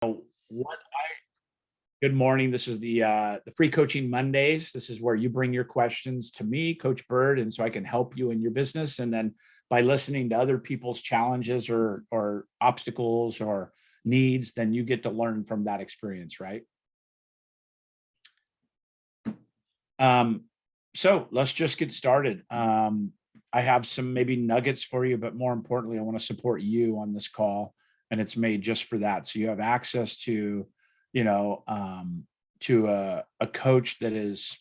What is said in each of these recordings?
What Good morning. This is the free coaching Mondays. This is where you bring your questions to me, Coach Byrd, and so I can help you in your business. And then by listening to other people's challenges or obstacles or needs, then you get to learn from that experience, right? So let's just get started. I have some maybe nuggets for you, but more importantly, I want to support you on this call, and it's made just for that. So you have access to a coach that is,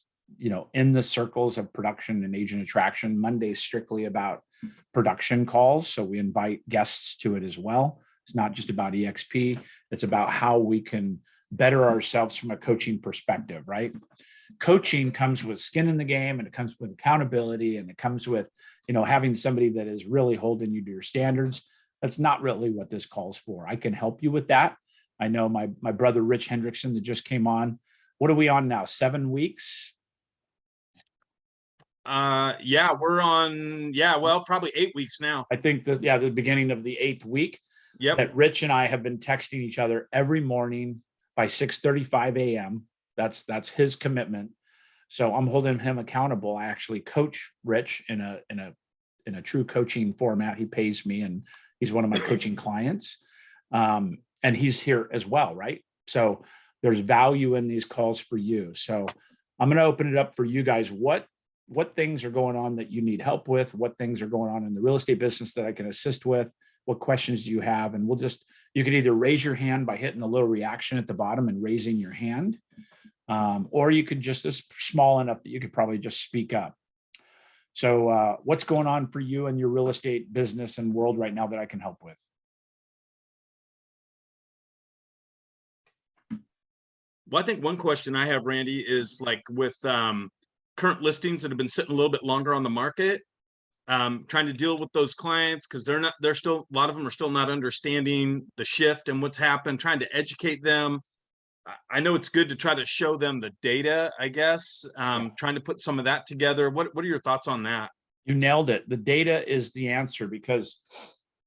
in the circles of production and agent attraction. Monday's strictly about production calls. So we invite guests to it as well. It's not just about EXP. It's about how we can better ourselves from a coaching perspective, right? Coaching comes with skin in the game, and it comes with accountability, and it comes with, having somebody that is really holding you to your standards. That's not really what this call's for. I can help you with that. I know my brother, Rich Hendrickson, that just came on. What are we on now? 7 weeks? Yeah, we're on, probably 8 weeks now. I think the beginning of the 8th week. Yep. That Rich and I have been texting each other every morning by 6:35 a.m. That's his commitment. So I'm holding him accountable. I actually coach Rich in a true coaching format. He pays me, and he's one of my coaching clients. And he's here as well, right? So there's value in these calls for you. So I'm going to open it up for you guys. What things are going on that you need help with? What things are going on in the real estate business that I can assist with? What questions do you have? And you can either raise your hand by hitting the little reaction at the bottom and raising your hand, or you could it's small enough that you could probably just speak up. So what's going on for you in your real estate business and world right now that I can help with? Well, I think one question I have, Randy, is like with current listings that have been sitting a little bit longer on the market, trying to deal with those clients because a lot of them are still not understanding the shift and what's happened, trying to educate them. I know it's good to try to show them the data, I guess, trying to put some of that together. What are your thoughts on that? You nailed it. The data is the answer, because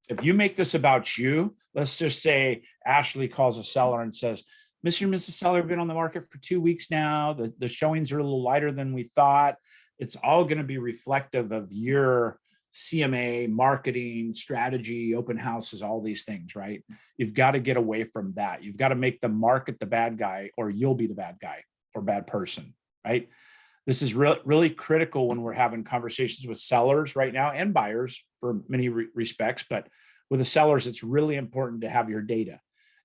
if you make this about you, let's just say Ashley calls a seller and says, Mr. and Mrs. Seller have been on the market for 2 weeks now. The showings are a little lighter than we thought. It's all going to be reflective of your CMA, marketing, strategy, open houses, all these things, right? You've got to get away from that. You've got to make the market the bad guy, or you'll be the bad guy or bad person, right? This is really critical when we're having conversations with sellers right now, and buyers for many respects. But with the sellers, it's really important to have your data.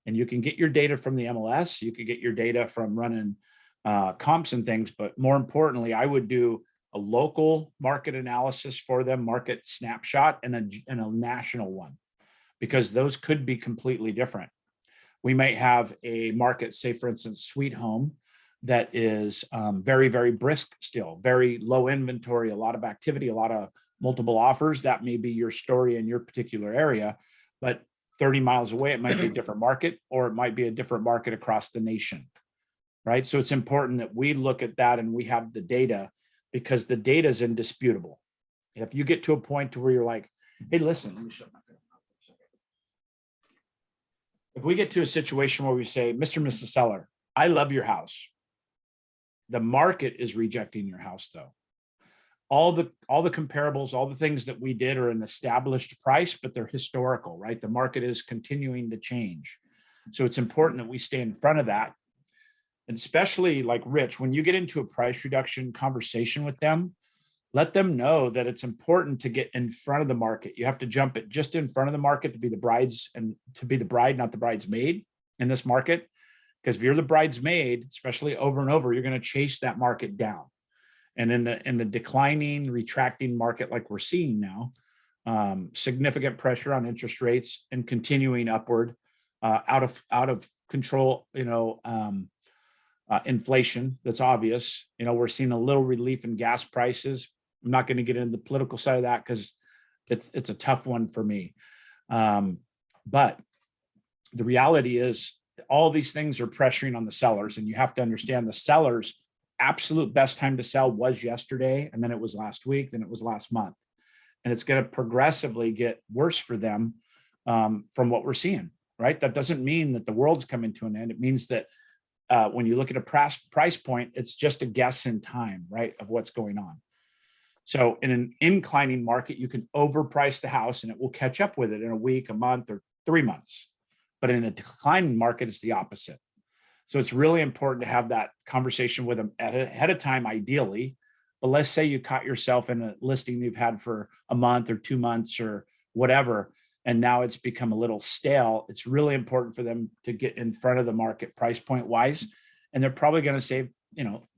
And you can get your data from the MLS. You could get your data from running comps and things. But more importantly, I would do a local market analysis for them, market snapshot, and a national one, because those could be completely different. We might have a market, say, for instance, Sweet Home, that is very, very brisk still, very low inventory, a lot of activity, a lot of multiple offers. That may be your story in your particular area, but 30 miles away, it might be a different market, or it might be a different market across the nation, right? So it's important that we look at that and we have the data, because the data is indisputable. If you get to a point to where you're like, hey, listen, let me shut my mouth for a second. If we get to a situation where we say, Mr. and Mrs. Seller, I love your house. The market is rejecting your house, though. All the comparables, all the things that we did are an established price, but they're historical, right? The market is continuing to change. So it's important that we stay in front of that. And especially like Rich, when you get into a price reduction conversation with them, let them know that it's important to get in front of the market. You have to jump it just in front of the market to be the bride, not the bridesmaid in this market. Because if you're the bridesmaid, especially over and over, you're going to chase that market down. And in the declining, retracting market like we're seeing now, significant pressure on interest rates and continuing upward, out of control, inflation that's obvious. We're seeing a little relief in gas prices. I'm not going to get into the political side of that because it's a tough one for me. But the reality is all these things are pressuring on the sellers, and you have to understand the sellers' absolute best time to sell was yesterday, and then it was last week, then it was last month. And it's going to progressively get worse for them from what we're seeing. right? That doesn't mean that the world's coming to an end. It means that when you look at a price point, it's just a guess in time, right, of what's going on. So in an inclining market, you can overprice the house and it will catch up with it in a week, a month, or 3 months. But in a declining market, it's the opposite. So it's really important to have that conversation with them ahead of time, ideally. But let's say you caught yourself in a listing you've had for a month or 2 months or whatever, and now it's become a little stale. It's really important for them to get in front of the market price point wise. And they're probably going to save,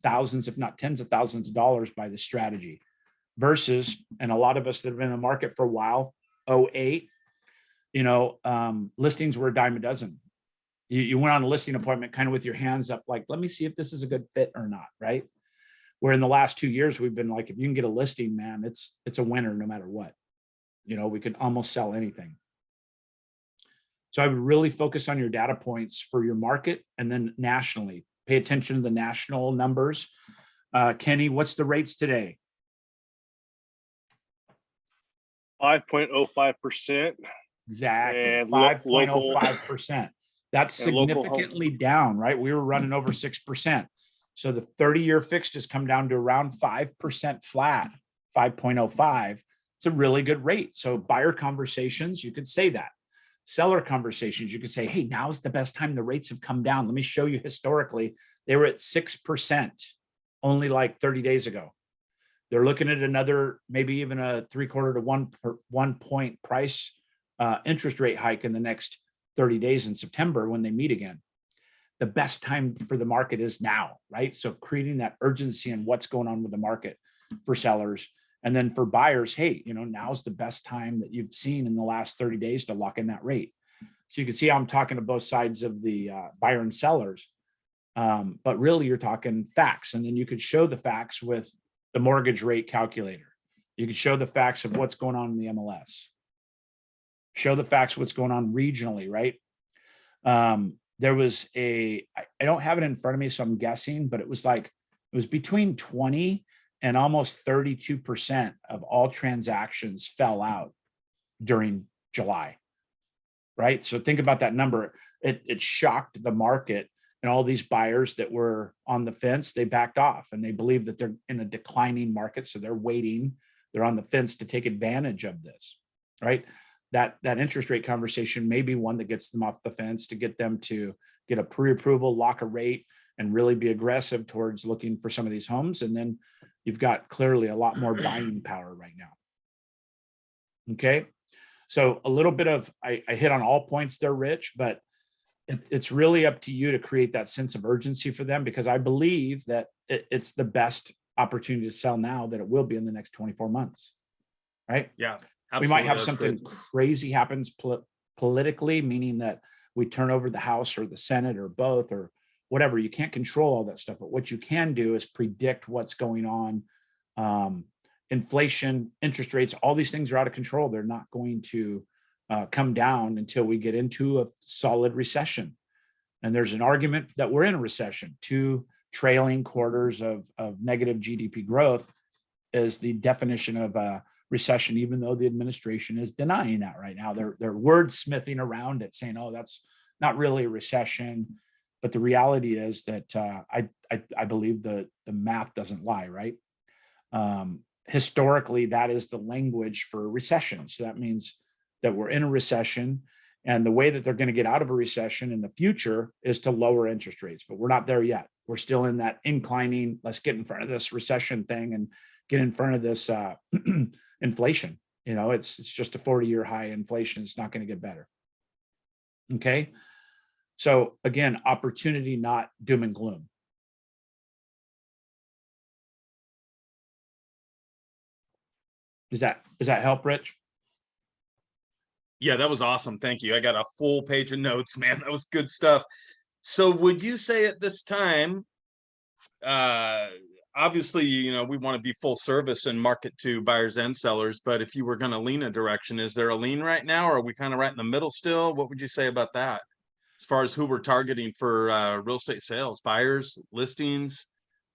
thousands, if not tens of thousands of dollars by this strategy. Versus, and a lot of us that have been in the market for a while, 08, listings were a dime a dozen. You went on a listing appointment kind of with your hands up, like, let me see if this is a good fit or not, right? Where in the last 2 years, we've been like, if you can get a listing, man, it's a winner no matter what. We could almost sell anything. So I would really focus on your data points for your market and then nationally. Pay attention to the national numbers. Kenny, what's the rates today? 5.05%. Exactly. 5.05%. That's significantly down, right? We were running over 6%. So the 30-year fixed has come down to around 5% flat, 5.05. It's a really good rate. So buyer conversations, you could say that. Seller conversations, you could say, hey, now's the best time the rates have come down. Let me show you historically. They were at 6% only like 30 days ago. They're looking at another, maybe even a 3/4 to 1 point price interest rate hike in the next 30 days in September when they meet again. The best time for the market is now, right? So creating that urgency in what's going on with the market for sellers. And then for buyers, hey, now's the best time that you've seen in the last 30 days to lock in that rate. So you can see how I'm talking to both sides of the buyer and sellers. But really you're talking facts. And then you could show the facts with the mortgage rate calculator. You could show the facts of what's going on in the MLS. Show the facts of what's going on regionally, right? There was I don't have it in front of me, so I'm guessing, but it was between 20 and almost 32% of all transactions fell out during July, right? So think about that number. It shocked the market, and all these buyers that were on the fence, they backed off and they believe that they're in a declining market. So they're waiting, they're on the fence to take advantage of this, right? That interest rate conversation may be one that gets them off the fence to get them to get a pre-approval, lock a rate, and really be aggressive towards looking for some of these homes. And then you've got clearly a lot more buying power right now. Okay. So a little bit of, I hit on all points there, Rich, but it's really up to you to create that sense of urgency for them, because I believe that it's the best opportunity to sell now that it will be in the next 24 months. Right. Yeah. Absolutely. We might have something crazy happens politically, meaning that we turn over the House or the Senate or both or whatever. You can't control all that stuff, but what you can do is predict what's going on. Inflation, interest rates, all these things are out of control. They're not going to come down until we get into a solid recession. And there's an argument that we're in a recession. 2 trailing quarters of negative GDP growth is the definition of a recession, even though the administration is denying that right now. They're wordsmithing around it, saying, oh, that's not really a recession. But the reality is that I believe the math doesn't lie, right? Historically, that is the language for recession. So that means that we're in a recession, and the way that they're going to get out of a recession in the future is to lower interest rates. But we're not there yet. We're still in that inclining, let's get in front of this recession thing and get in front of this inflation. It's just a 40-year high inflation. It's not going to get better. Okay. So again, opportunity, not doom and gloom. Does that help, Rich? Yeah, that was awesome. Thank you. I got a full page of notes, man. That was good stuff. So would you say at this time, obviously, we want to be full service and market to buyers and sellers, but if you were going to lean a direction, is there a lean right now, or are we kind of right in the middle still? What would you say about that? As far as who we're targeting for real estate sales, buyers, listings,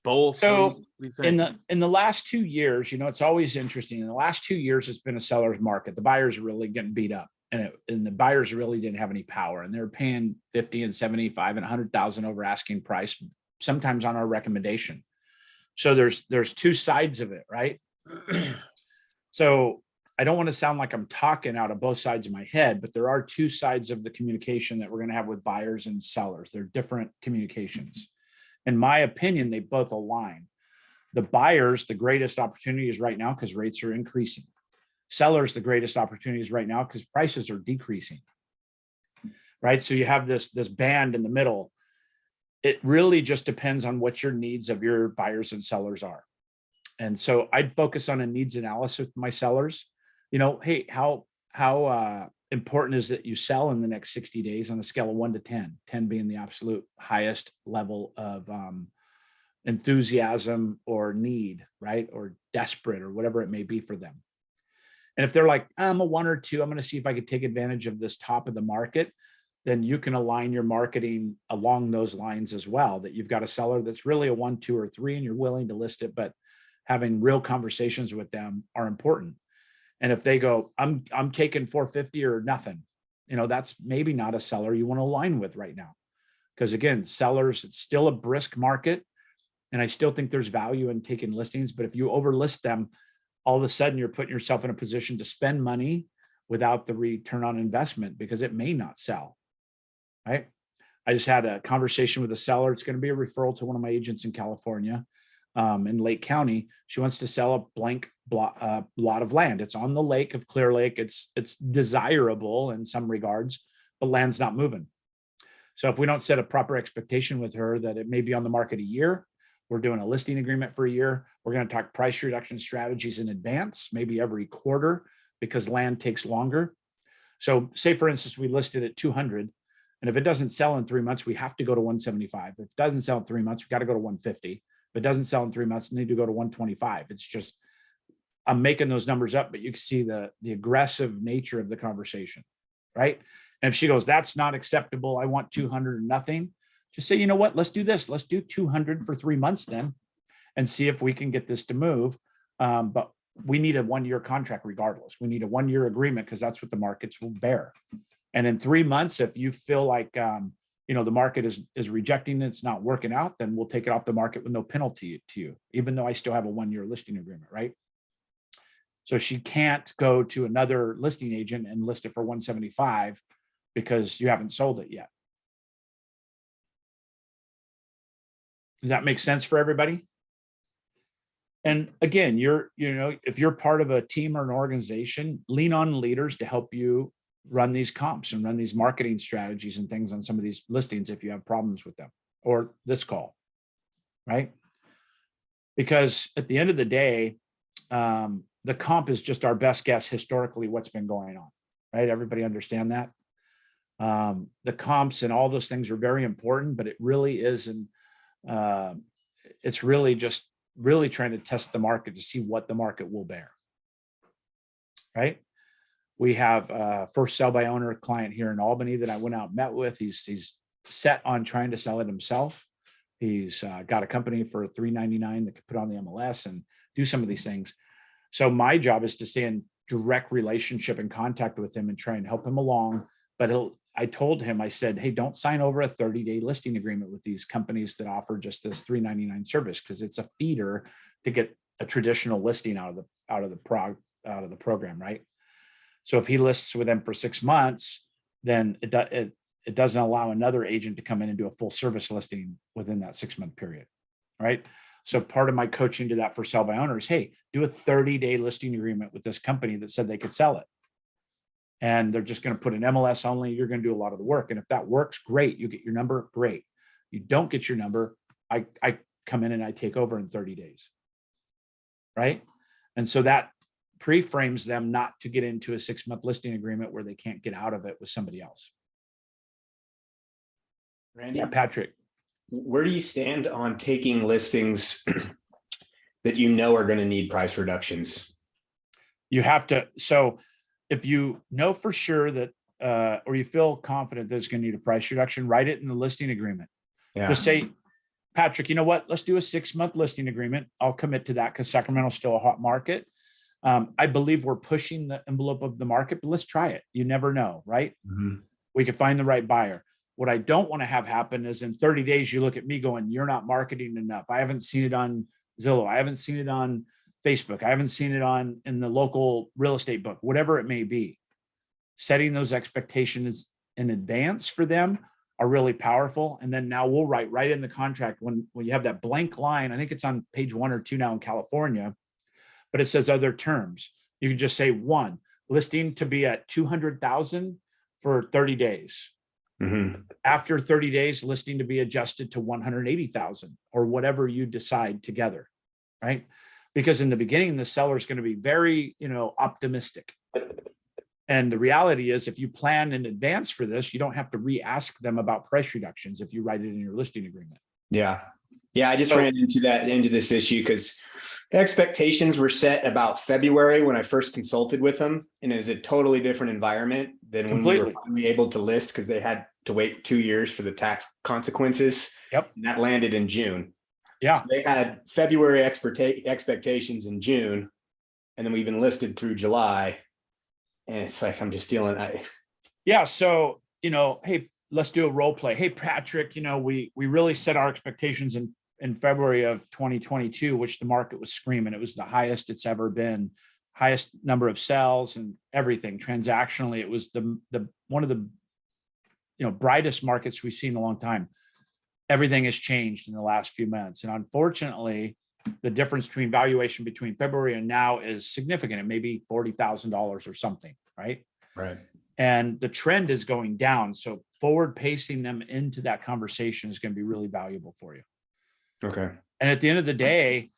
both? So in the last 2 years, it's always interesting. In the last 2 years, it's been a seller's market. The buyers are really getting beat up. and the buyers really didn't have any power, and they're paying 50 and 75 and 100,000 over asking price, sometimes on our recommendation. So there's two sides of it, right? So I don't want to sound like I'm talking out of both sides of my head, but there are two sides of the communication that we're going to have with buyers and sellers. They're different communications. In my opinion, they both align. The buyers, the greatest opportunities right now because rates are increasing. Sellers, the greatest opportunities right now because prices are decreasing. Right. So you have this band in the middle. It really just depends on what your needs of your buyers and sellers are. And so I'd focus on a needs analysis with my sellers. Hey, how important is that you sell in the next 60 days on a scale of 1 to 10, 10 being the absolute highest level of enthusiasm or need, right? Or desperate or whatever it may be for them. And if they're like, I'm a 1 or 2, I'm going to see if I could take advantage of this top of the market, then you can align your marketing along those lines as well, that you've got a seller that's really a 1, 2, or 3, and you're willing to list it, but having real conversations with them are important. And if they go, I'm taking 450 or nothing, that's maybe not a seller you want to align with right now. Because again, sellers, it's still a brisk market. And I still think there's value in taking listings, but if you overlist them, all of a sudden you're putting yourself in a position to spend money without the return on investment because it may not sell, right? I just had a conversation with a seller. It's going to be a referral to one of my agents in California, in Lake County. She wants to sell a blank lot of land. It's on the lake of Clear Lake. It's desirable in some regards, but land's not moving. So if we don't set a proper expectation with her that it may be on the market a year, we're doing a listing agreement for a year. We're going to talk price reduction strategies in advance, maybe every quarter, because land takes longer. So say, for instance, we listed at 200. And if it doesn't sell in 3 months, we have to go to 175. If it doesn't sell in 3 months, we got to go to 150. If it doesn't sell in 3 months, we need to go to 125. It's just, I'm making those numbers up, but you can see the aggressive nature of the conversation, right? And if she goes, that's not acceptable, I want 200 or nothing, just say, you know what, let's do this. Let's do 200 for 3 months then and see if we can get this to move. But we need a 1-year contract regardless. We need a 1-year agreement because that's what the markets will bear. And in 3 months, if you feel like, the market is rejecting it, it's not working out, then we'll take it off the market with no penalty to you, even though I still have a 1-year listing agreement, right? So she can't go to another listing agent and list it for 175 because you haven't sold it yet. Does that make sense for everybody? And again, if you're part of a team or an organization, lean on leaders to help you run these comps and run these marketing strategies and things on some of these listings if you have problems with them, or this call, right? Because at the end of the day, the comp is just our best guess historically what's been going on, right? Everybody understand that? The comps and all those things are very important, but it really isn't. It's really just really trying to test the market to see what the market will bear, right? We have a first sell by owner client here in Albany that I went out and met with. He's set on trying to sell it himself. He's got a company for $399 that could put on the MLS and do some of these things. So my job is to stay in direct relationship and contact with him and try and help him along. But I told him, I said, hey, don't sign over a 30-day listing agreement with these companies that offer just this $399 service, because it's a feeder to get a traditional listing out of the program, right? So if he lists with them for 6 months, then it doesn't allow another agent to come in and do a full service listing within that 6-month period, right? So part of my coaching to that for sell by owner is, hey, do a 30-day listing agreement with this company that said they could sell it. And they're just going to put an MLS only. You're going to do a lot of the work. And if that works, great. You get your number, great. You don't get your number, I come in and I take over in 30 days, right? And so that pre-frames them not to get into a 6-month listing agreement where they can't get out of it with somebody else. Randy, Yeah, Patrick. Where do you stand on taking listings that you know are going to need price reductions? You have to. So if you know for sure that, or you feel confident that it's going to need a price reduction, write it in the listing agreement. Yeah. Just say, Patrick, you know what? Let's do a 6-month listing agreement. I'll commit to that because Sacramento's still a hot market. I believe we're pushing the envelope of the market, but let's try it. You never know, right? We could find the right buyer. What I don't want to have happen is in 30 days, you look at me going, you're not marketing enough. I haven't seen it on Zillow. I haven't seen it on Facebook. I haven't seen it in the local real estate book, whatever it may be. Setting those expectations in advance for them are really powerful. And then now we'll write right in the contract when you have that blank line, I think it's on page 1 or 2 now in California, but it says other terms. You can just say 1, listing to be at 200,000 for 30 days. After 30 days, listing to be adjusted to 180,000 or whatever you decide together, right? Because in the beginning, the seller is going to be very, optimistic. And the reality is, if you plan in advance for this, you don't have to re-ask them about price reductions if you write it in your listing agreement. Yeah. I just ran into this issue because expectations were set about February when I first consulted with them, and it was a totally different environment than when we were finally able to list, because they had to wait 2 years for the tax consequences. Yep. And that landed in June. Yeah. So they had February expectations in June, and then we've been listed through July. And it's like, I'm just dealing. Yeah. So, hey, let's do a role play. Hey, Patrick, we really set our expectations in February of 2022, which the market was screaming. It was the highest it's ever been, highest number of sales and everything. Transactionally, it was the one of the brightest markets we've seen in a long time. Everything has changed in the last few months. And unfortunately, the difference between valuation between February and now is significant. It may be $40,000 or something, right? Right. And the trend is going down. So forward pacing them into that conversation is going to be really valuable for you. Okay. And at the end of the day,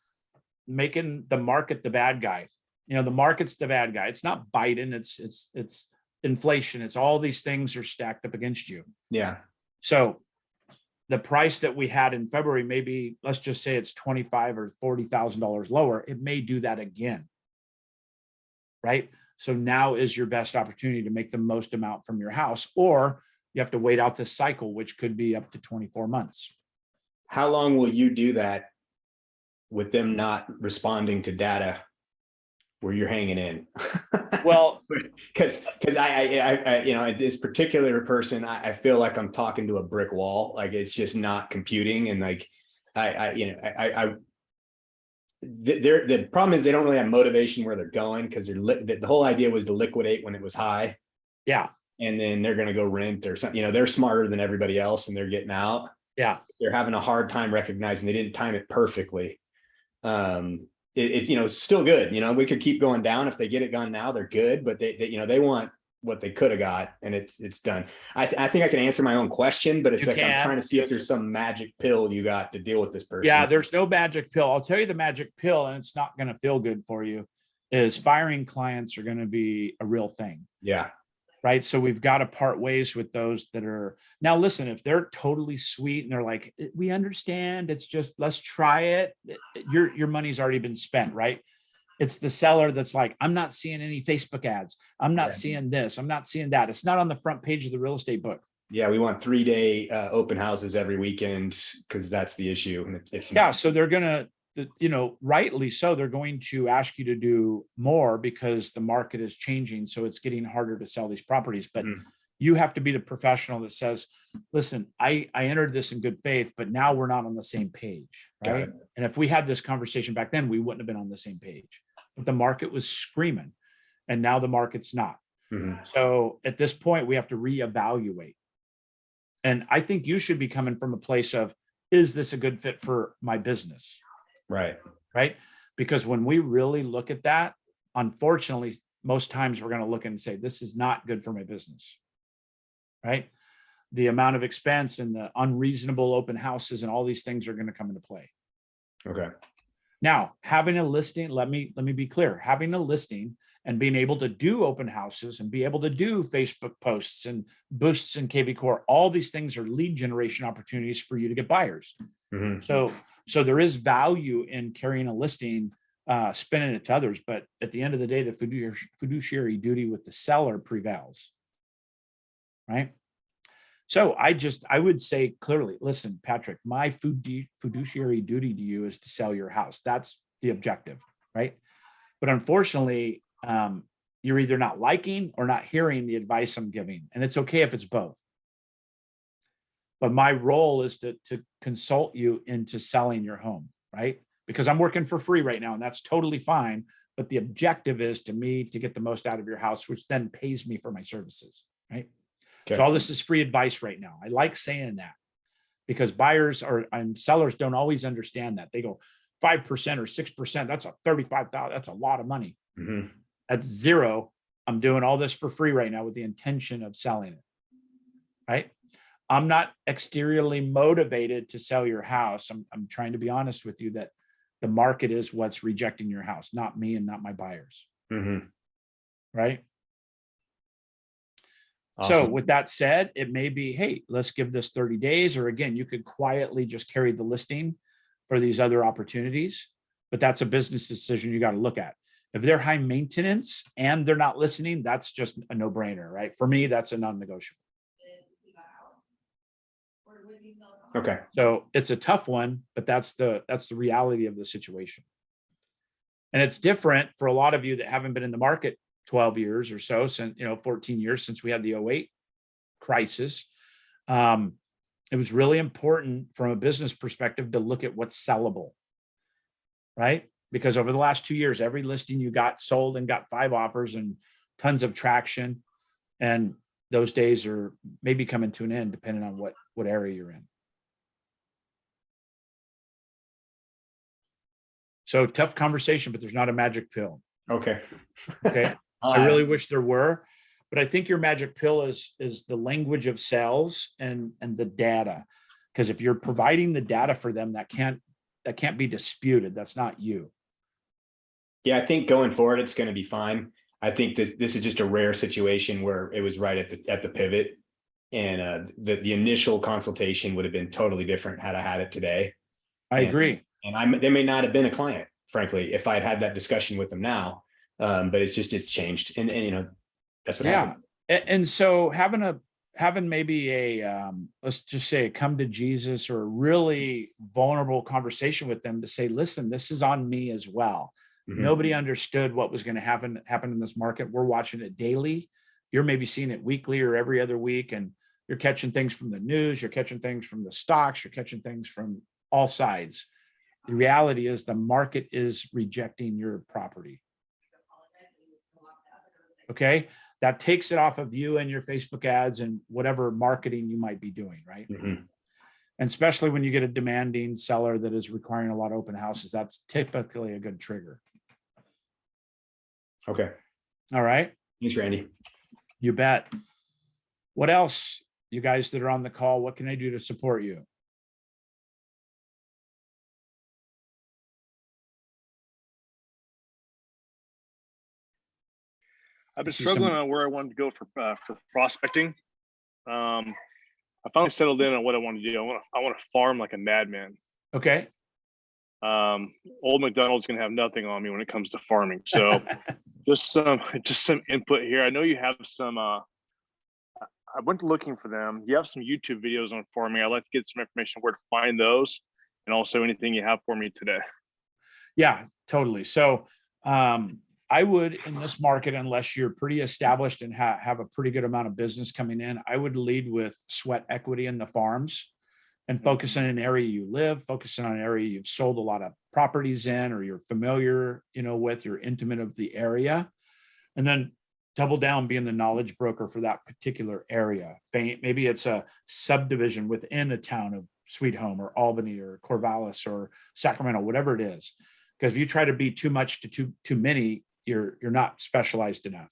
making the market the bad guy. The market's the bad guy. It's not Biden. It's inflation. It's all these things are stacked up against you. Yeah. So the price that we had in February, maybe let's just say it's $25,000 or $40,000 lower. It may do that again. Right. So now is your best opportunity to make the most amount from your house, or you have to wait out this cycle, which could be up to 24 months. How long will you do that with them not responding to data where you're hanging in? Well, because I this particular person, I feel like I'm talking to a brick wall. Like it's just not computing. And like, the problem is they don't really have motivation where they're going, because the whole idea was to liquidate when it was high. Yeah. And then they're going to go rent or something. They're smarter than everybody else and they're getting out. Yeah. They're having a hard time recognizing they didn't time it perfectly. It's still good. We could keep going down. If they get it gone now, they're good, but they want what they could have got, and it's done. I think I can answer my own question, but it's I'm trying to see if there's some magic pill you got to deal with this person. Yeah, there's no magic pill. I'll tell you the magic pill, and it's not going to feel good for you, is firing clients are going to be a real thing. Yeah. Right. So we've got to part ways with those that are now, listen, if they're totally sweet and they're like, we understand, it's just, let's try it. Your money's already been spent, right? It's the seller that's like, I'm not seeing any Facebook ads. I'm not seeing this. I'm not seeing that. It's not on the front page of the real estate book. Yeah. We want 3-day open houses every weekend, because that's the issue. So they're going to, rightly so, they're going to ask you to do more because the market is changing. So it's getting harder to sell these properties, but you have to be the professional that says, listen, I entered this in good faith, but now we're not on the same page. Right. And if we had this conversation back then, we wouldn't have been on the same page, but the market was screaming and now the market's not. So at this point, we have to reevaluate. And I think you should be coming from a place of, is this a good fit for my business? Right. Because when we really look at that, unfortunately, most times we're going to look and say, this is not good for my business. Right. The amount of expense and the unreasonable open houses and all these things are going to come into play. Okay. Now, having a listing, let me be clear, having a listing and being able to do open houses and be able to do Facebook posts and boosts in KB Core, all these things are lead generation opportunities for you to get buyers. So there is value in carrying a listing, spinning it to others, but at the end of the day, the fiduciary duty with the seller prevails. Right. So I would say clearly, listen, Patrick, my fiduciary duty to you is to sell your house. That's the objective, right? But unfortunately, you're either not liking or not hearing the advice I'm giving. And it's okay if it's both. But my role is to consult you into selling your home, right? Because I'm working for free right now, and that's totally fine. But the objective is to get the most out of your house, which then pays me for my services, right? Okay. So all this is free advice right now. I like saying that because buyers and sellers don't always understand that. They go 5% or 6%. That's a $35,000. That's a lot of money. Mm-hmm. That's zero. I'm doing all this for free right now with the intention of selling it, right? I'm not exteriorly motivated to sell your house. I'm trying to be honest with you that the market is what's rejecting your house, not me and not my buyers. Mm-hmm. Right. Awesome. So with that said, it may be, hey, let's give this 30 days, or again, you could quietly just carry the listing for these other opportunities, but that's a business decision you got to look at. If they're high maintenance and they're not listening, that's just a no-brainer, right? For me, that's a non-negotiable. Okay. So it's a tough one, but that's the reality of the situation. And it's different for a lot of you that haven't been in the market 12 years or so, since 14 years since we had the 2008 crisis. It was really important from a business perspective to look at what's sellable, right? Because over the last 2 years, every listing you got sold and got 5 offers and tons of traction. And those days are maybe coming to an end, depending on what area you're in. So tough conversation, but there's not a magic pill. Okay. Okay. I really wish there were, but I think your magic pill is the language of sales and the data. Because if you're providing the data for them, that can't be disputed. That's not you. Yeah, I think going forward, it's going to be fine. I think this is just a rare situation where it was right at the pivot, and the initial consultation would have been totally different had I had it today. I agree. And they may not have been a client, frankly, if I'd had that discussion with them now. But it's changed, and that's what happened. And so having maybe a let's just say a come to Jesus or a really vulnerable conversation with them to say, listen, this is on me as well. Mm-hmm. Nobody understood what was going to happen in this market. We're watching it daily. You're maybe seeing it weekly or every other week, and you're catching things from the news. You're catching things from the stocks. You're catching things from all sides. The reality is the market is rejecting your property. Okay. That takes it off of you and your Facebook ads and whatever marketing you might be doing. Right. Mm-hmm. And especially when you get a demanding seller that is requiring a lot of open houses, that's typically a good trigger. Okay. All right. Thanks, Randy. You bet. What else, you guys that are on the call, what can I do to support you? I've been struggling on where I wanted to go for prospecting. I finally settled in on what I want to do. I want to farm like a madman. Okay. Old McDonald's gonna have nothing on me when it comes to farming. So just some input here. I know you have some. I went looking for them. You have some YouTube videos on farming. I'd like to get some information where to find those, and also anything you have for me today. Yeah, totally. So I would, in this market, unless you're pretty established and have a pretty good amount of business coming in, I would lead with sweat equity in the farms and focus on an area you live, focusing on an area you've sold a lot of properties in, or you're familiar, with, you're intimate of the area, and then double down being the knowledge broker for that particular area. Maybe it's a subdivision within a town of Sweet Home or Albany or Corvallis or Sacramento, whatever it is. Because if you try to be too much to too many, you're not specialized enough.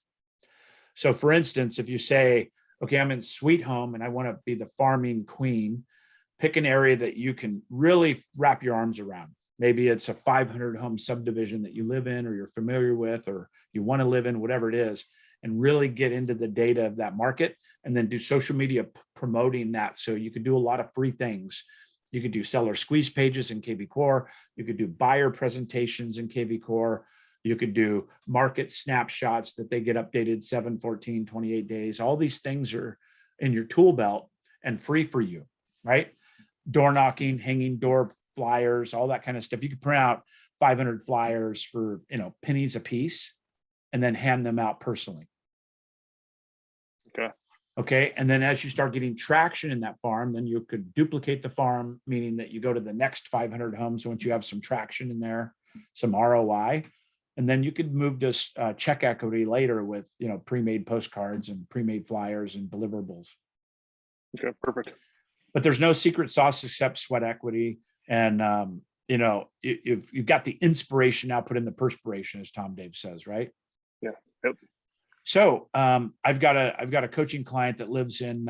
So for instance, if you say, okay, I'm in Sweet Home and I want to be the farming queen, pick an area that you can really wrap your arms around. Maybe it's a 500 home subdivision that you live in or you're familiar with or you want to live in, whatever it is, and really get into the data of that market and then do social media promoting that. So you could do a lot of free things. You could do seller squeeze pages in KV Core. You could do buyer presentations in KV Core. You could do market snapshots that they get updated 7, 14, 28 days. All these things are in your tool belt and free for you, right? Door knocking, hanging door flyers, all that kind of stuff. You could print out 500 flyers for, pennies a piece, and then hand them out personally. Okay. Okay. And then as you start getting traction in that farm, then you could duplicate the farm, meaning that you go to the next 500 homes once you have some traction in there, some ROI. And then you could move to check equity later with, pre-made postcards and pre-made flyers and deliverables. Okay, perfect. But there's no secret sauce except sweat equity. And, you've got the inspiration now put in the perspiration, as Tom Dave says, right? Yeah. Yep. So I've got a coaching client that lives in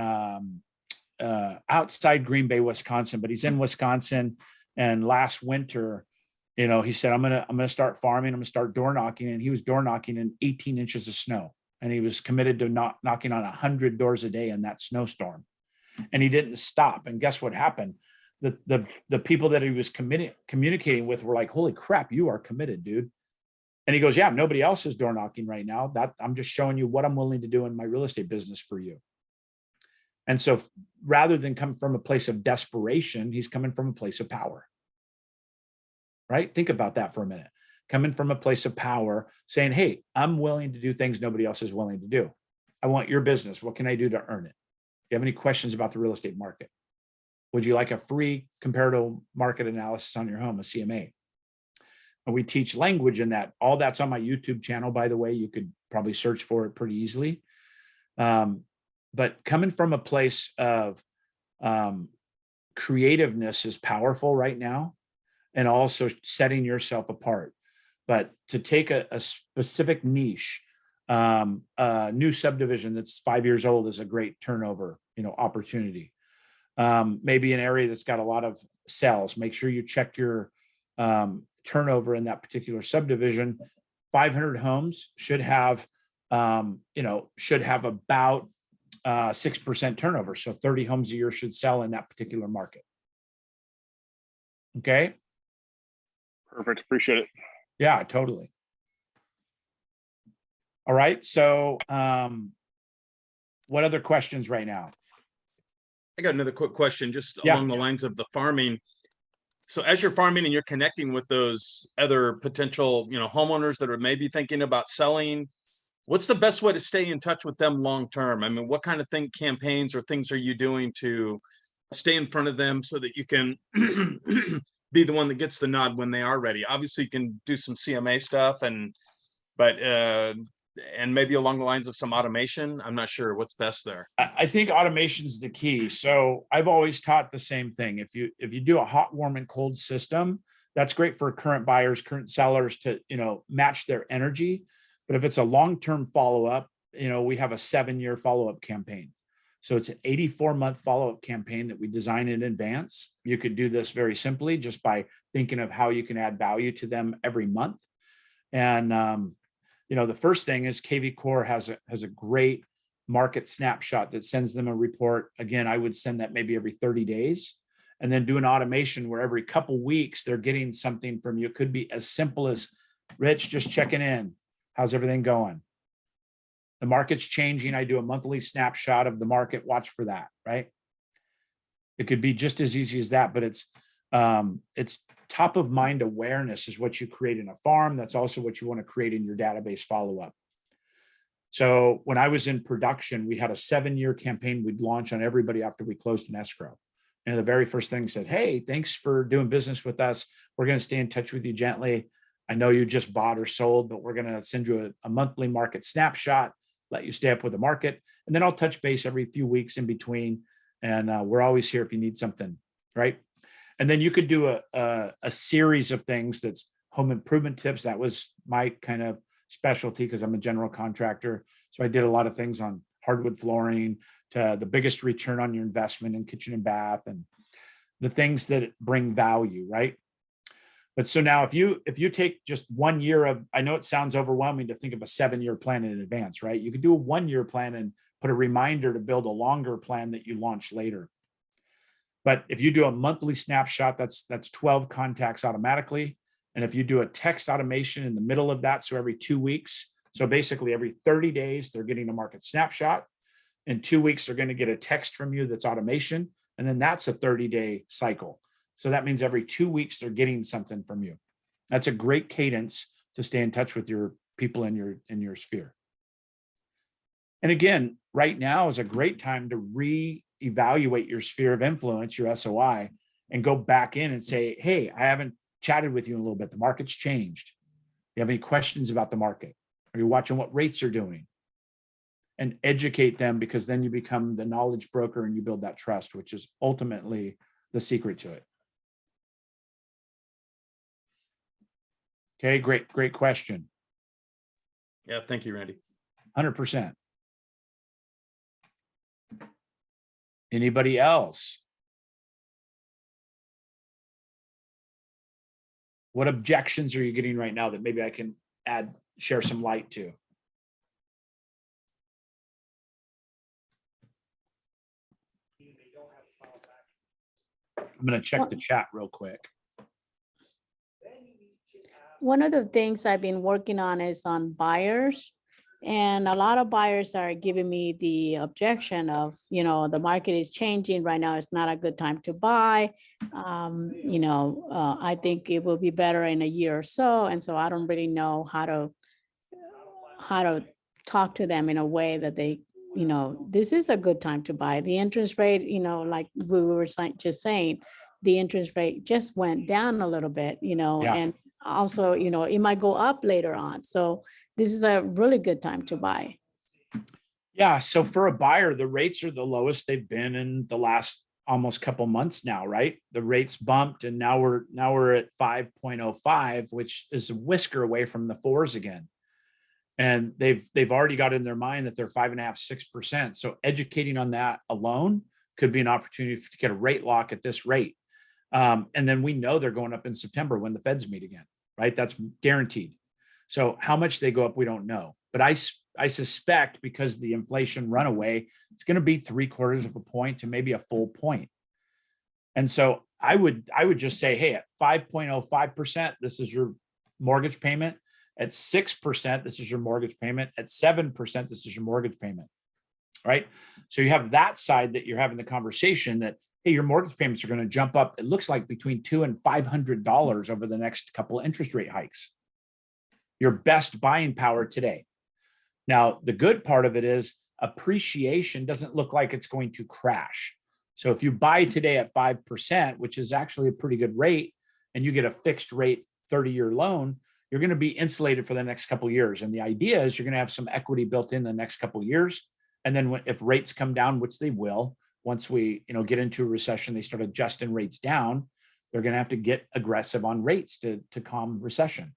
outside Green Bay, Wisconsin, but he's in Wisconsin. And last winter, he said, I'm gonna start farming. I'm gonna start door knocking. And he was door knocking in 18 inches of snow. And he was committed to knocking on 100 doors a day in that snowstorm. And he didn't stop. And guess what happened? The people that he was communicating with were like, holy crap, you are committed, dude. And he goes, yeah, nobody else is door knocking right now. That I'm just showing you what I'm willing to do in my real estate business for you. And so rather than come from a place of desperation, he's coming from a place of power. Right? Think about that for a minute. Coming from a place of power, saying, hey, I'm willing to do things nobody else is willing to do. I want your business. What can I do to earn it? Do you have any questions about the real estate market? Would you like a free comparative market analysis on your home, a CMA? And we teach language in that. All that's on my YouTube channel, by the way. You could probably search for it pretty easily. But coming from a place of creativeness is powerful right now, and also setting yourself apart. But to take a specific niche, a new subdivision that's 5 years old is a great turnover, opportunity. Maybe an area that's got a lot of sales. Make sure you check your turnover in that particular subdivision. 500 homes should have about 6% turnover. So 30 homes a year should sell in that particular market. Okay. Perfect. Appreciate it. Yeah, totally. All right. So what other questions right now? I got another quick question, just Yeah. along the lines of the farming. So as you're farming and you're connecting with those other potential, homeowners that are maybe thinking about selling, what's the best way to stay in touch with them long term? I mean, what kind of campaigns or things are you doing to stay in front of them so that you can be the one that gets the nod when they are ready? Obviously, you can do some CMA stuff, but maybe along the lines of some automation. I'm not sure what's best there. I think automation is the key. So I've always taught the same thing. If you do a hot, warm, and cold system, that's great for current buyers, current sellers to, match their energy. But if it's a long-term follow-up, we have a 7-year follow-up campaign. So it's an 84-month follow-up campaign that we design in advance. You could do this very simply just by thinking of how you can add value to them every month. And, the first thing is KV Core has a great market snapshot that sends them a report. Again, I would send that maybe every 30 days, and then do an automation where every couple weeks they're getting something from you. It could be as simple as, Rich, just checking in. How's everything going? The market's changing. I do a monthly snapshot of the market. Watch for that, right? It could be just as easy as that, but it's top of mind awareness is what you create in a farm. That's also what you want to create in your database follow-up. So when I was in production, we had a 7-year campaign we'd launch on everybody after we closed an escrow. And the very first thing said, hey, thanks for doing business with us. We're going to stay in touch with you gently. I know you just bought or sold, but we're going to send you a monthly market snapshot, let you stay up with the market. And then I'll touch base every few weeks in between. And we're always here if you need something, right? And then you could do a series of things that's home improvement tips. That was my kind of specialty because I'm a general contractor. So I did a lot of things on hardwood flooring to the biggest return on your investment in kitchen and bath and the things that bring value, right? But so now if you take just 1 year of, I know it sounds overwhelming to think of a 7-year plan in advance, right? You could do a 1-year plan and put a reminder to build a longer plan that you launch later. But if you do a monthly snapshot, that's 12 contacts automatically. And if you do a text automation in the middle of that, so every 2 weeks, so basically every 30 days, they're getting a market snapshot. In 2 weeks, they're going to get a text from you that's automation. And then that's a 30-day cycle. So that means every 2 weeks, they're getting something from you. That's a great cadence to stay in touch with your people in your sphere. And again, right now is a great time to reevaluate your sphere of influence, your SOI, and go back in and say, hey, I haven't chatted with you in a little bit. The market's changed. Do you have any questions about the market? Are you watching what rates are doing? And educate them, because then you become the knowledge broker and you build that trust, which is ultimately the secret to it. Okay, great question. Yeah, thank you, Randy. 100%. Anybody else? What objections are you getting right now that maybe I can share some light to? I'm going to check the chat real quick. One of the things I've been working on is on buyers. And a lot of buyers are giving me the objection of, the market is changing right now. It's not a good time to buy. I think it will be better in a year or so. And so I don't really know how to talk to them in a way that they, this is a good time to buy. The interest rate, like we were just saying, the interest rate just went down a little bit, Yeah. and also, it might go up later on. So this is a really good time to buy. Yeah. So for a buyer, the rates are the lowest they've been in the last almost couple months now, right? The rates bumped and now we're at 5.05, which is a whisker away from the fours again. And they've already got in their mind that they're 5.5%, 6%. So educating on that alone could be an opportunity to get a rate lock at this rate. And then we know they're going up in September when the Feds meet again, right? That's guaranteed. So how much they go up, we don't know. But I suspect, because the inflation runaway, it's going to be 3/4 of a point to maybe a full point. And so I would just say, hey, at 5.05%, this is your mortgage payment. At 6%, this is your mortgage payment. At 7%, this is your mortgage payment, right? So you have that side that you're having the conversation that, hey, your mortgage payments are going to jump up. It looks like between $200 and $500 over the next couple of interest rate hikes. Your best buying power today. Now, the good part of it is appreciation doesn't look like it's going to crash. So if you buy today at 5%, which is actually a pretty good rate, and you get a fixed rate 30-year loan, you're going to be insulated for the next couple of years. And the idea is you're going to have some equity built in the next couple of years. And then if rates come down, which they will, once we get into a recession, they start adjusting rates down, they're going to have to get aggressive on rates to calm recession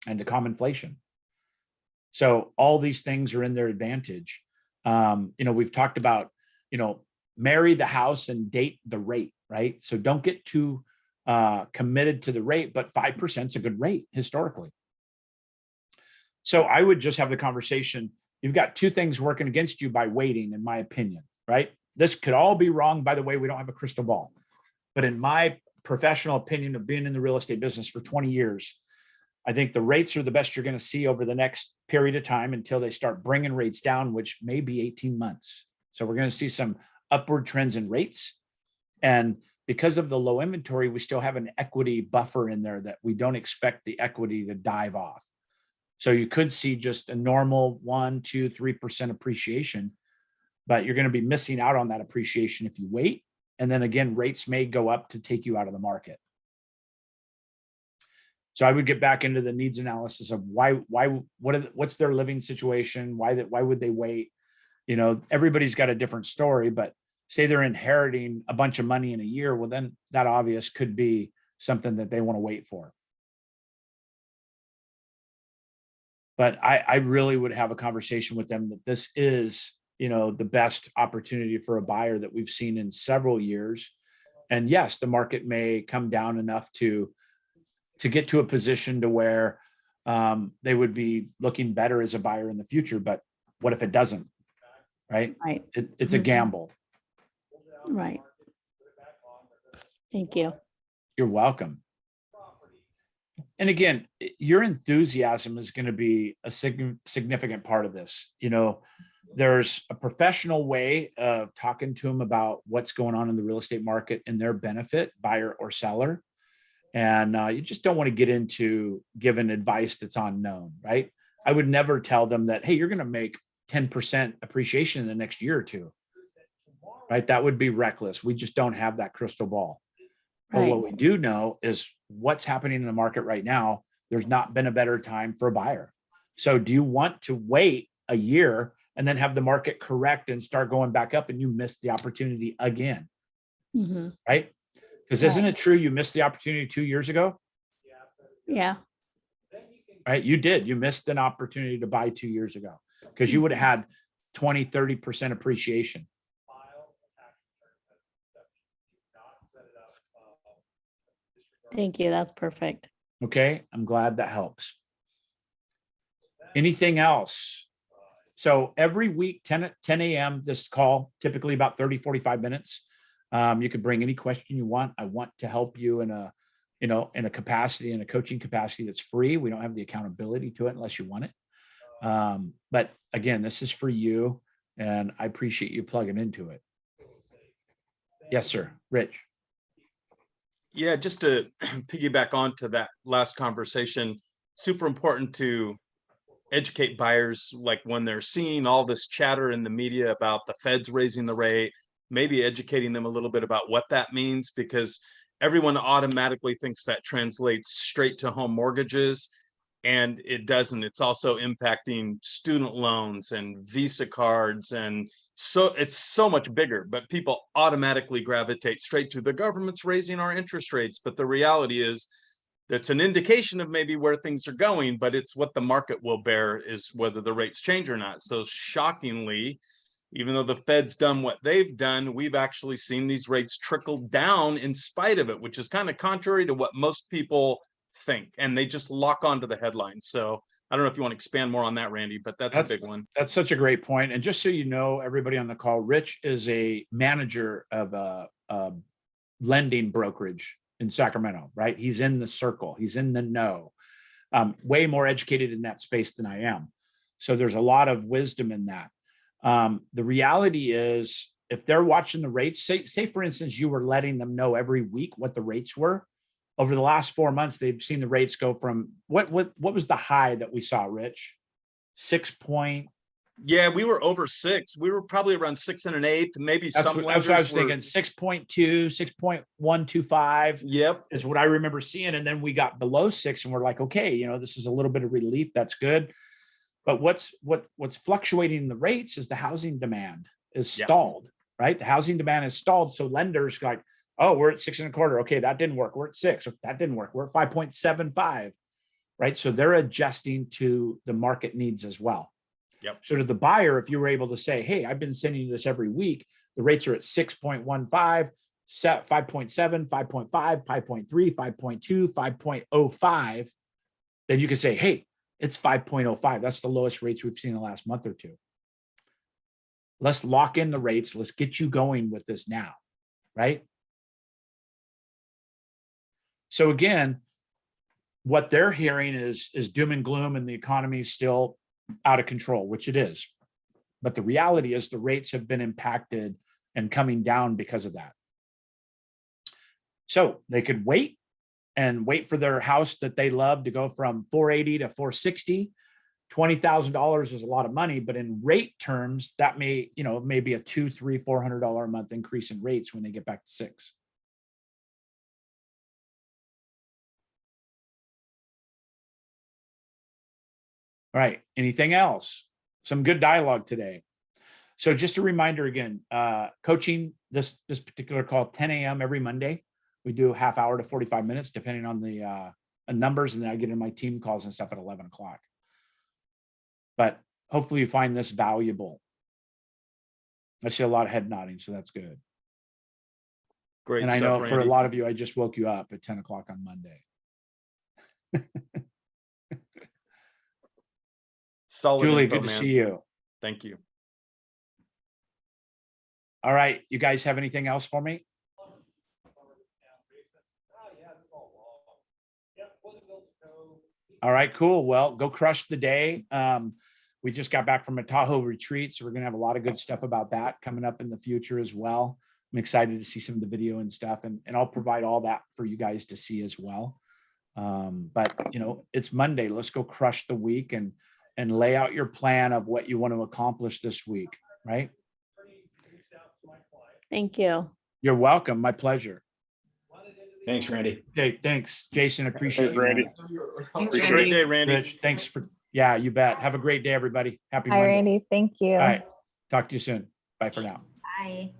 and to calm inflation. So all these things are in their advantage. We've talked about, marry the house and date the rate, right? So don't get too committed to the rate, but 5% is a good rate historically. So I would just have the conversation. You've got two things working against you by waiting, in my opinion, right? This could all be wrong. By the way, we don't have a crystal ball, but in my professional opinion of being in the real estate business for 20 years, I think the rates are the best you're going to see over the next period of time until they start bringing rates down, which may be 18 months. So we're going to see some upward trends in rates. And because of the low inventory, we still have an equity buffer in there that we don't expect the equity to dive off. So you could see just a normal 1%, 2%, 3% appreciation, but you're going to be missing out on that appreciation if you wait. And then again, rates may go up to take you out of the market. So I would get back into the needs analysis of what's their living situation? Why would they wait? Everybody's got a different story, but say they're inheriting a bunch of money in a year. Well, then that obvious could be something that they want to wait for. But I really would have a conversation with them that this is, the best opportunity for a buyer that we've seen in several years. And yes, the market may come down enough to get to a position to where they would be looking better as a buyer in the future. But what if it doesn't, right? Right. It's a gamble. Right. Thank you. You're welcome. And again, your enthusiasm is going to be a significant part of this. There's a professional way of talking to them about what's going on in the real estate market in their benefit, buyer or seller. And you just don't want to get into giving advice that's unknown, right? I would never tell them that, hey, you're going to make 10% appreciation in the next year or two, right? That would be reckless. We just don't have that crystal ball. But Right. what we do know is what's happening in the market right now. There's not been a better time for a buyer. So do you want to wait a year and then have the market correct and start going back up and you miss the opportunity again, Mhm. right? Because isn't it true you missed the opportunity 2 years ago, Yeah. right? You did. You missed an opportunity to buy 2 years ago because you would have had 20, 30% appreciation. Thank you. That's perfect. Okay. I'm glad that helps. Anything else? So every week, 10 a.m., this call, typically about 30, 45 minutes. You can bring any question you want. I want to help you in a, in a capacity, in a coaching capacity that's free. We don't have the accountability to it unless you want it. But again, this is for you and I appreciate you plugging into it. Yes, sir. Rich. Yeah, just to piggyback onto that last conversation, super important to educate buyers, like when they're seeing all this chatter in the media about the Feds raising the rate, maybe educating them a little bit about what that means, because everyone automatically thinks that translates straight to home mortgages, and it doesn't. It's also impacting student loans and Visa cards, and so it's so much bigger, but people automatically gravitate straight to the government's raising our interest rates. But the reality is that's an indication of maybe where things are going, but it's what the market will bear is whether the rates change or not. So shockingly, even though the Fed's done what they've done, we've actually seen these rates trickle down in spite of it, which is kind of contrary to what most people think, and they just lock onto the headlines. So I don't know if you want to expand more on that, Randy, but that's a big one. That's such a great point. And just so you know, everybody on the call, Rich is a manager of a lending brokerage in Sacramento, right? He's in the circle. He's in the know. Way more educated in that space than I am. So there's a lot of wisdom in that. The reality is, if they're watching the rates, say for instance, you were letting them know every week what the rates were. Over the last 4 months, they've seen the rates go from what was the high that we saw, Rich? 6 point. Yeah, we were over 6. We were probably around 6 1/8. Maybe That's some what lenders I was were, thinking. 6.2, 6.125 Yep. is what I remember seeing. And then we got below 6 and we're like, okay, this is a little bit of relief. That's good. But what's fluctuating in the rates is the housing demand is stalled, right? The housing demand is stalled. So lenders like, oh, we're at 6 1/4. Okay, that didn't work. We're at 6. That didn't work. We're at 5.75, right? So they're adjusting to the market needs as well. Yep. So to the buyer, if you were able to say, hey, I've been sending you this every week, the rates are at 6.15, 5.7, 5.5, 5.3, 5.2, 5.05, then you could say, hey, it's 5.05. That's the lowest rates we've seen in the last month or two. Let's lock in the rates. Let's get you going with this now, right? So again, what they're hearing is doom and gloom and the economy is still out of control, which it is. But the reality is the rates have been impacted and coming down because of that. So they could wait for their house that they love to go from 480 to 460. $20,000 is a lot of money, but in rate terms, that may be a $200, $300, $400 a month increase in rates when they get back to 6. All right. Anything else? Some good dialogue today. So just a reminder again, coaching this particular call, 10 a.m. every Monday. We do a half hour to 45 minutes, depending on the numbers. And then I get in my team calls and stuff at 11 o'clock. But hopefully you find this valuable. I see a lot of head nodding, so that's good. Great. And stuff, I know Randy. for a lot of you, I just woke you up at 10 o'clock on Monday. Solid Julie, info, good to man. see you. Thank you. All right. You guys have anything else for me? All right, cool. Well, go crush the day. We just got back from a Tahoe retreat, so we're going to have a lot of good stuff about that coming up in the future as well. I'm excited to see some of the video and stuff, and I'll provide all that for you guys to see as well. But you know, it's Monday. Let's go crush the week and lay out your plan of what you want to accomplish this week, right? Thank you. You're welcome. My pleasure. Thanks, Randy. Okay, thanks, Jason. Appreciate Thanks, you. man. Randy. Thanks, Great Randy. day, Randy. Rich, thanks for, yeah, you bet. Have a great day, everybody. Happy Hi, Monday. Randy. Thank you. All right. Talk to you soon. Bye for now. Bye.